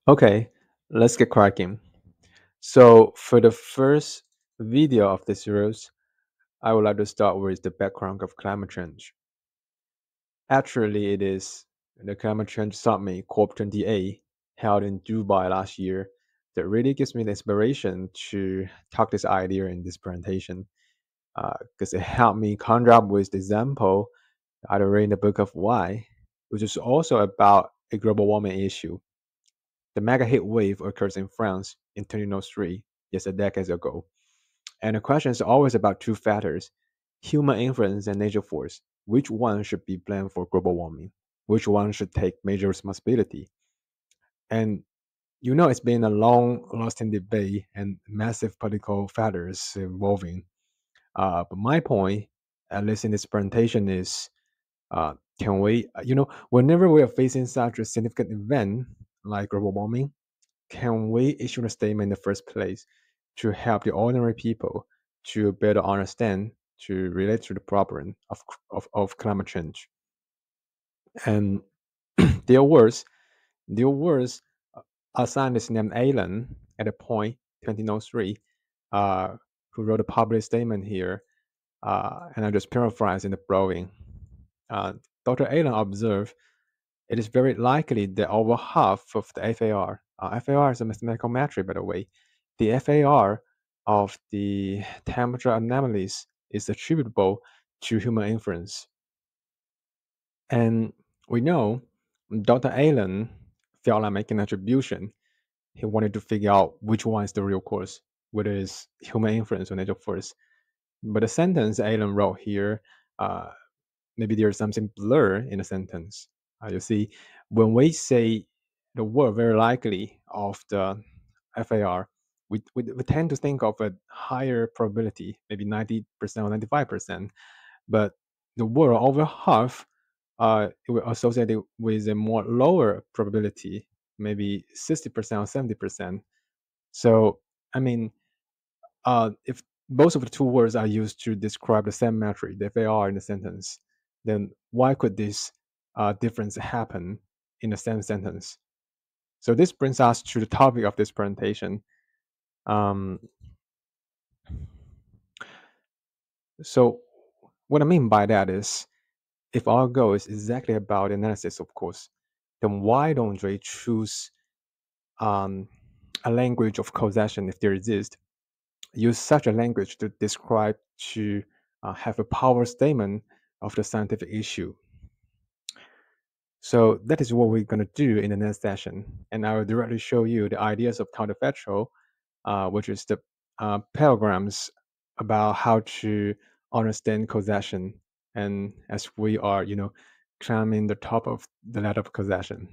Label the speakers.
Speaker 1: Okay, let's get cracking. So, for the first video of this series, I would like to start with the background of climate change. Actually, it is the Climate Change Summit COP28 held in Dubai last year that really gives me the inspiration to talk this idea in this presentation because it helped me conjure up with the example I read in the book of Why, which is also about a global warming issue. The mega heat wave occurs in France in 2003, just a decade ago. And the question is always about two factors: human influence and nature force. Which one should be blamed for global warming? Which one should take major responsibility? And it's been a long lasting debate and massive political factors involving. But my point, at least in this presentation, is can we, whenever we are facing such a significant event like global warming, can we issue a statement in the first place to help the ordinary people to better understand, to relate to the problem of climate change? And there was there was a scientist named Alan at a point 2003 uh, who wrote a public statement here, and I just paraphrase in the following. Dr. Alan observed it is very likely that over half of the FAR, FAR is a mathematical metric, by the way, the FAR of the temperature anomalies is attributable to human influence. And we know Dr. Allen felt like making an attribution. He wanted to figure out which one is the real cause, whether it's human influence or nature force. But the sentence Allen wrote here, uh, maybe there's something blur in the sentence. You see, when we say the word very likely of the FAR, we tend to think of a higher probability, maybe 90% or 95%. But the word over half, it will associate it with a more lower probability, maybe 60% or 70%. So, I mean, if both of the two words are used to describe the same metric, if they are in the sentence, then why could this difference happen in the same sentence? So this brings us to the topic of this presentation. Um, so what I mean by that is, if our goal is exactly about analysis, of course, then why don't we choose um, a language of causation if there exists? Use such a language to describe, to have a power statement of the scientific issue. So that is what we're going to do in the next session. And I will directly show you the ideas of counterfactual, which is the paragrams about how to understand causation. And as we are, climbing the top of the ladder of causation.